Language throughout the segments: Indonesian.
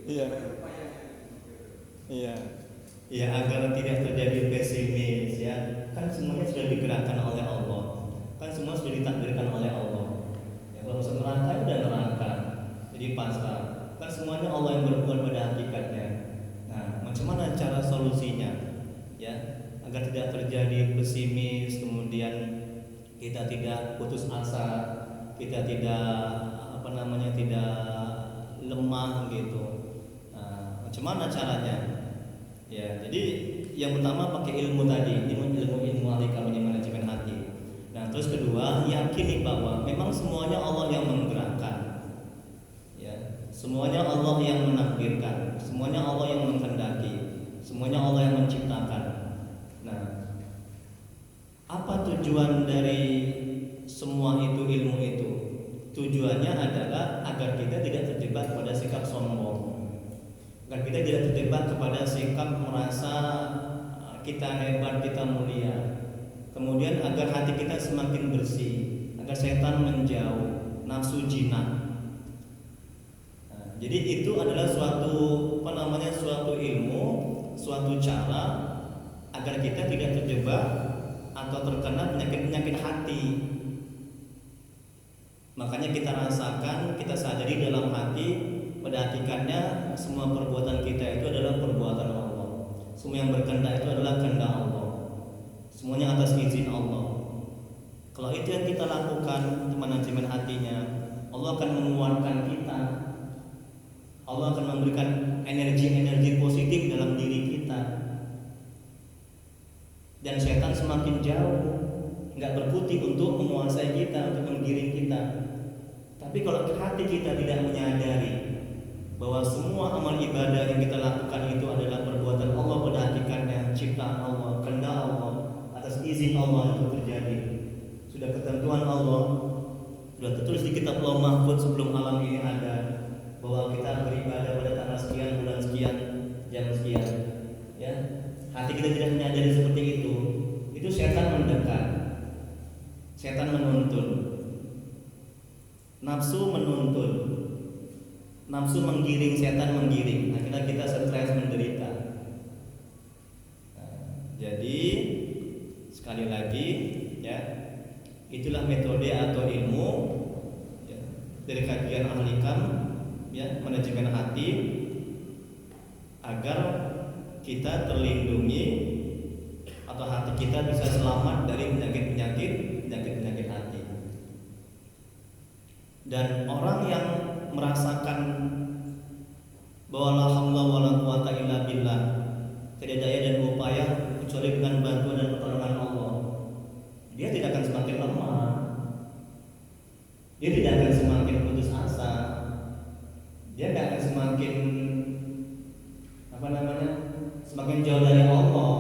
Iya. Iya. Ya agar tidak terjadi pesimis ya. Kan semuanya sudah digerakkan oleh Allah. Kan semua sudah ditakdirkan oleh Allah. Ya kalau masuk neraka udah neraka. Jadi pasrah. Kan semuanya Allah yang berbuat pada hakikatnya. Nah, macam mana cara solusinya? Ya, agar tidak terjadi pesimis, kemudian kita tidak putus asa, kita tidak tidak lemah gitu. Nah, macam mana caranya? Ya, jadi yang pertama pakai ilmu tadi, ilmu ahli manajemen hati. Nah, terus kedua, yakini bahwa memang semuanya Allah yang menggerakkan. Ya, semuanya Allah yang menakdirkan, semuanya Allah yang menghendaki, semuanya Allah yang menciptakan. Nah, apa tujuan dari semua itu, ilmu itu? Tujuannya adalah agar kita tidak terjebak pada sikap sombong, agar kita tidak terjebak kepada sikap merasa kita hebat, kita mulia. Kemudian agar hati kita semakin bersih, agar setan menjauh, nafsu jinak. Nah, jadi itu adalah suatu ilmu, suatu cara agar kita tidak terjebak atau terkena penyakit-penyakit hati. Makanya kita rasakan, kita sadari dalam hati, pada hakikatnya semua perbuatan kita itu adalah perbuatan Allah. Semua yang berkehendak itu adalah kehendak Allah. Semuanya atas izin Allah. Kalau itu yang kita lakukan untuk manajemen hatinya, Allah akan menguatkan kita. Allah akan memberikan energi-energi positif dalam diri kita. Dan setan semakin jauh, nggak berkutik untuk menguasai kita, untuk menggiring kita. Tapi kalau hati kita tidak menyadari bahwa semua amal ibadah yang kita lakukan itu adalah perbuatan Allah pada hakikatnya, ciptaan Allah, kehendak Allah, atas izin Allah itu terjadi. Sudah ketentuan Allah, sudah tertulis di kitab Lauh Mahfuz sebelum alam ini ada, bahwa kita beribadah pada tanggal sekian, bulan sekian, jam sekian. Ya, hati kita tidak menyadari seperti itu setan mendekat, setan menuntun, nafsu menuntun, nafsu menggiring, setan menggiring. Akhirnya kita stres, menderita. Nah, jadi sekali lagi ya, itulah metode atau ilmu ya, dari kajian ahli kam ya, manajemen hati, agar kita terlindungi atau hati kita bisa selamat dari penyakit hati. Dan orang yang merasakan bahwa la haula wala quwata illa billah, tidak daya dan upaya kecuali dengan bantuan dan pertolongan Allah, dia tidak akan semakin lemah, dia tidak akan semakin putus asa, dia tidak akan semakin jauh dari Allah,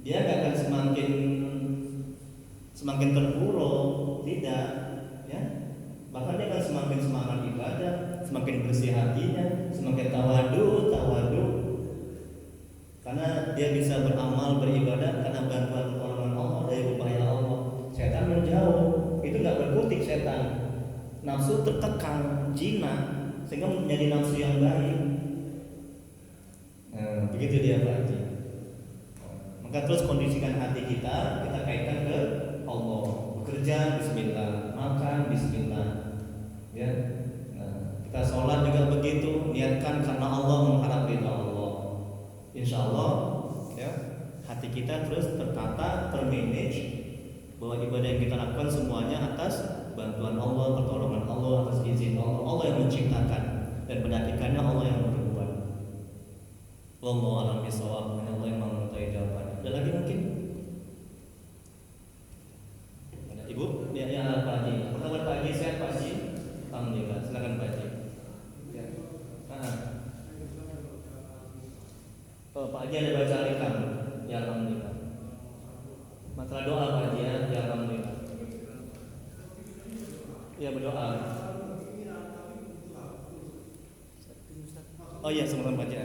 dia tidak akan semakin terpuruk, tidak ya. Bahkan dia akan semakin semangat ibadah, semakin bersih hatinya, semakin tawadu, karena dia bisa beramal, beribadah karena bantuan pertolongan Allah, dari upaya Allah. Setan menjauh, itu nggak berkutik setan. Nafsu tertekan, jinak, sehingga menjadi nafsu yang baik. Nah, begitu dia Pak Haji. Maka terus kondisikan hati kita kaitkan ke Allah. Bekerja bismillah, makan bismillah. Ya. Nah, kita sholat juga begitu, niatkan karena Allah, mengharap ridha Allah. Insya Allah ya, hati kita terus tertata, termanage, bahwa ibadah yang kita lakukan semuanya atas bantuan Allah, pertolongan Allah, atas izin Allah. Allah yang menciptakan dan pendakikannya Allah yang berbuat. Wallahu a'lam bishawab. Allah yang mengetahui jawabannya. Ada lagi mungkin? Ada Ibu? Ya Pak Haji. Apa kabar Pak Haji? Sehat Pak Haji? Alhamdulillah. Silakan Pak Haji. Ya. Oh, Pak Haji ada baca alikam. Ya alhamdulillah. Masalah doa Pak Haji ya. Ya alhamdulillah. Ya berdoa. Oh iya, semoga Pak Haji.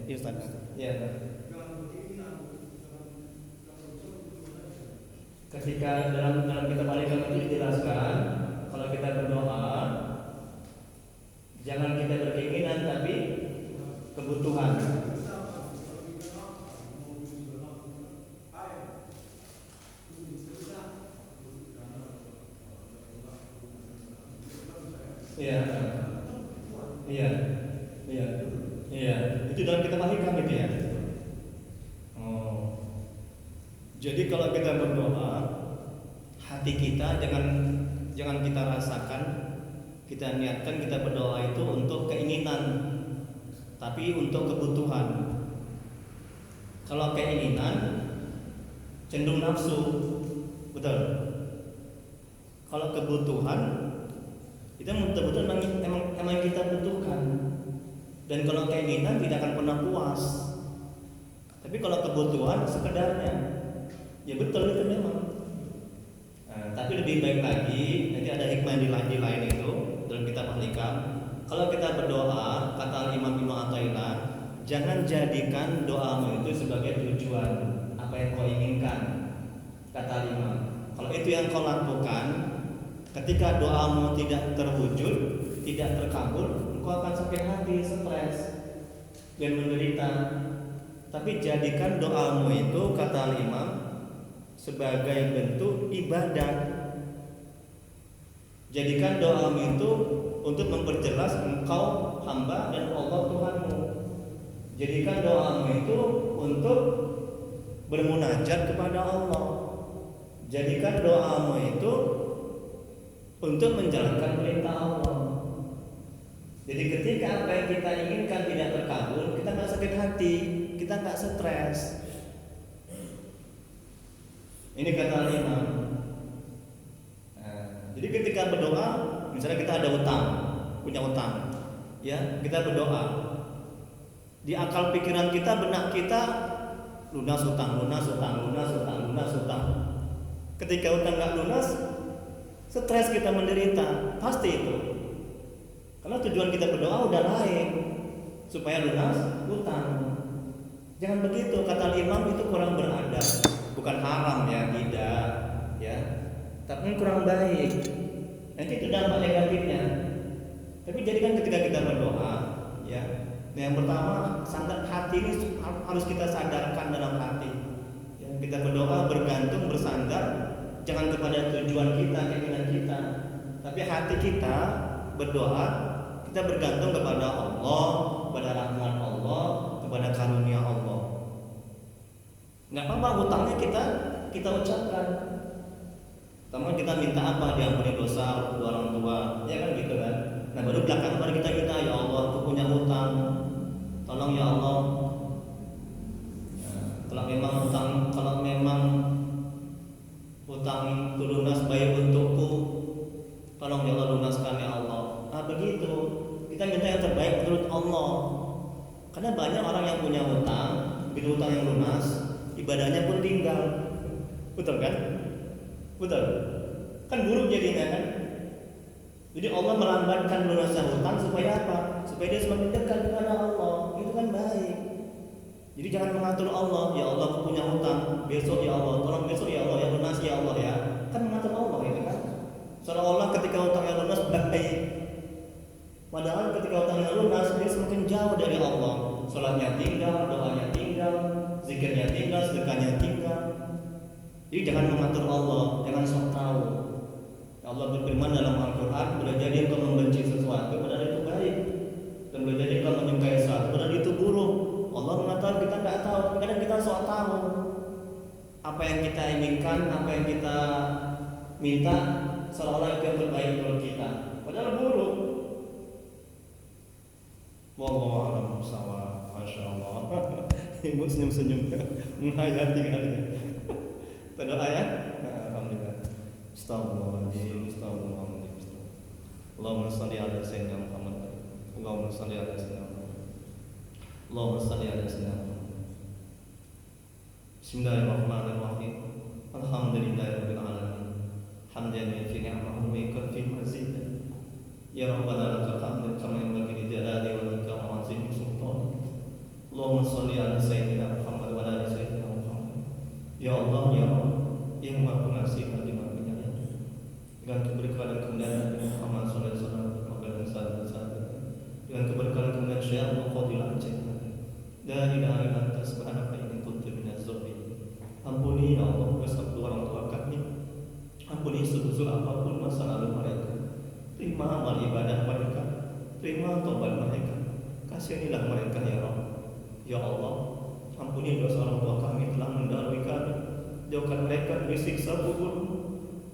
Ya, Ustaz. Ya. Ketika dalam kitab alikam itu dijelaskan, kalau kita berdoa, jangan kita berkeinginan Iya, iya, iya, iya. Itu dalam kitab Al-Hikam itu ya. Oh, jadi kalau kita berdoa, hati kita jangan kita rasakan, kita niatkan kita berdoa itu untuk keinginan, tapi untuk kebutuhan. Kalau keinginan cenderung nafsu, betul. Kalau kebutuhan itu betul-betul emang kita butuhkan. Dan kalau keinginan tidak akan pernah puas. Tapi kalau kebutuhan sekedarnya, ya betul itu memang. Nah, tapi lebih baik lagi, nanti ada hikmah di lain itu dalam kitab Al-Hikam. Kalau kita berdoa, kata Imam Ibnu Athaillah, jangan jadikan doamu itu sebagai tujuan apa yang kau inginkan. Kata Imam, kalau itu yang kau lakukan, ketika doamu tidak terwujud, tidak terkabul, engkau akan sakit hati, stres, dan menderita. Tapi jadikan doamu itu, kata Imam, sebagai bentuk ibadah. Jadikan doamu itu untuk memperjelas engkau hamba dan Allah Tuhanmu. Jadikan doamu itu untuk bermunajat kepada Allah. Jadikan doamu itu untuk menjalankan perintah Allah. Jadi ketika apa yang kita inginkan tidak terkabul, kita nggak sakit hati, kita nggak stres. Ini kata Imam. Jadi ketika berdoa, misalnya kita ada utang, punya utang, ya kita berdoa. Di akal pikiran kita, benak kita, lunas utang, lunas utang, lunas utang, lunas utang. Ketika utang nggak lunas, stres kita menderita, pasti itu. Karena tujuan kita berdoa udah lain, supaya lunas utang. Jangan begitu, kata Imam, itu kurang beradab. Bukan haram ya, tidak, ya. Tapi kurang baik. Nanti itu dampak negatifnya. Tapi jadikan ketika kita berdoa, ya. Yang pertama, sadar hati ini harus kita sadarkan dalam hati. Ya, kita berdoa bergantung, bersandar, jangan kepada tujuan kita, keinginan kita, tapi hati kita berdoa, kita bergantung kepada Allah, kepada rahmat Allah, kepada karunia Allah. Nggak apa-apa hutangnya kita ucapkan. Pertama kita minta apa? Diampuni dosa kedua orang tua, ya kan gitu kan. Nah baru belakang baru kita minta, ya Allah, aku punya hutang, tolong ya Allah. Nah, kalau memang hutang itu lunas baik untukku, tolong ya Allah lunaskan ya Allah. Nah begitu, kita minta yang terbaik menurut Allah. Karena banyak orang yang punya hutang, begitu hutang yang lunas, ibadahnya pun tinggal. Betul kan? Betul. Kan buruk jadinya kan? Jadi Allah melambatkan lunasnya hutang supaya apa? Supaya dia semakin dekat kepada Allah. Itu kan baik. Jadi jangan mengatur Allah, ya Allah aku punya hutang, besok ya Allah, tolong besok ya Allah, ya lunas ya Allah ya. Kan mengatur Allah ini kan. Seolah-olah ketika hutangnya lunas baik. Padahal ketika hutangnya lunas dia semakin jauh dari Allah. Salatnya tinggal, doanya tinggal, zikirnya tinggal, sedekahnya tinggal. Jadi jangan mengatur Allah, jangan sok tahu. Allah berfirman dalam Al-Quran, boleh jadi engkau membenci sesuatu padahal itu baik, dan boleh jadi engkau menyukai sesuatu padahal itu buruk. Allah mengatakan kita nggak tahu, kadang kita sok tahu apa yang kita inginkan, apa yang kita minta, seolah-olah itu yang terbaik untuk kita, padahal buruk. Wallahu a'lam bishawab. Masya Allah. Ibu senyum-senyum menghayati kali. Berdoa ya. Alhamdulillah. Astagfirullahaladzim. Astagfirullahaladzim. Allahumma salli ala sayyidina Muhammad. Allahumma salli ala sayyidina Muhammad. Allahumma salli ala sayyidina Muhammad. Bismillahirrahmanirrahim. Alhamdulillahirabbil alamin. Hamdan fi ni'mahu wa yakfi mazidah. Ya Rabbana lakal hamdu kama yanbaghi li jalali wajhika wa 'azimi sultanik. Allahumma salli ala sayyidina Muhammad wa ala sayyidina Muhammad. Ya Allah ya Allah yang Maha Pengasih lagi Maha Penyayang, dengan keberkahan kemuliaan Muhammad sallallahu alaihi wasallam, dengan keberkahan kemuliaan Syekh Al-Fadil Aceh, la ilaha illa anta subhanaka inni kuntu minaz zalimin. Ampuni ya Allah dosa kedua orang tua kami, ampuni sebesar apapun masa lalu mereka. Terima amal ibadah terima tobat mereka, kasihanilah mereka ya Rabb. Ya Allah, ampuni dosa orang tua kami telah mendahului kami, jauhkan mereka dari siksa kubur,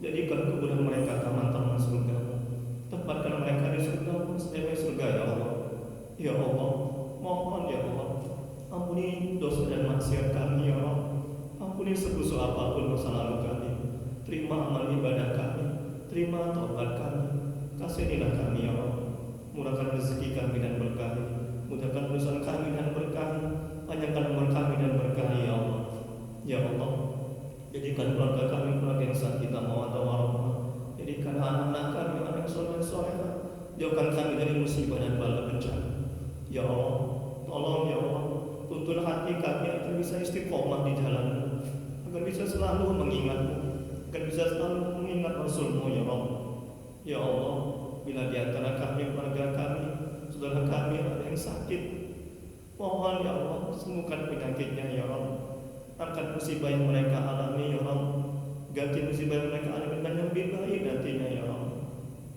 jadikan kuburan mereka taman-taman surga, tempatkan mereka di surga sebagai surga ya Allah. Ya Allah, mohon ya Allah, ampuni dosa dan maksiat kami ya Allah, ampuni sebusuk apapun masa lalu kami, terima amal ibadah kami, terima taubat kami, kasihanilah kami ya Allah, murahkan rezeki kami dan berkahi, mudahkan urusan kami dan berkahi, panjangkan umur kami dan berkahi ya Allah. Ya Allah, jadikan keluarga kami keluarga yang sakinah mawaddah warahmah, jadikan anak-anak kami anak yang soleh solehah, jauhkan kami dari musibah dan bala bencana. Ya Allah, tolong ya Allah, tuntun hati kami agar bisa istiqomah di jalan-Mu, agar bisa selalu mengingat-Mu, agar bisa selalu mengingat Rasul-Mu ya Allah. Ya Allah, bila di antara kami, keluarga kami, saudara kami ada yang sakit, mohon ya Allah, sembuhkan penyakitnya ya Allah. Angkat musibah yang mereka alami ya Allah, ganti musibah yang mereka alami dengan yang lebih baik nantinya ya Allah.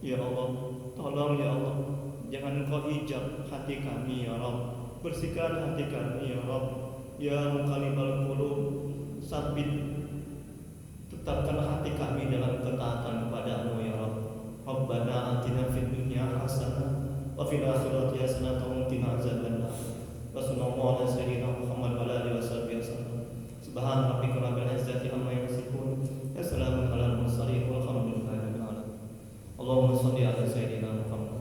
Ya Allah, tolong ya Allah, jangan Engkau hijab hati kami ya Allah, bersihkan hati kami ya Allah. Ya muqallibal qulub, sabit, tetapkan hati kami dalam ketaatan kepada-Mu ya Allah. Rabbana atina fid dunya hasanah wa fil akhirati hasanah wa qina azabannar. Wassallallahu ala sayyidina Muhammad wa ala alihi wasallam. Subhana rabbika rabbil izzati amma yasifun. Wassalamun alal mursalin walhamdulillahi rabbil alamin. Allahumma shalli ala sayyidina Muhammad.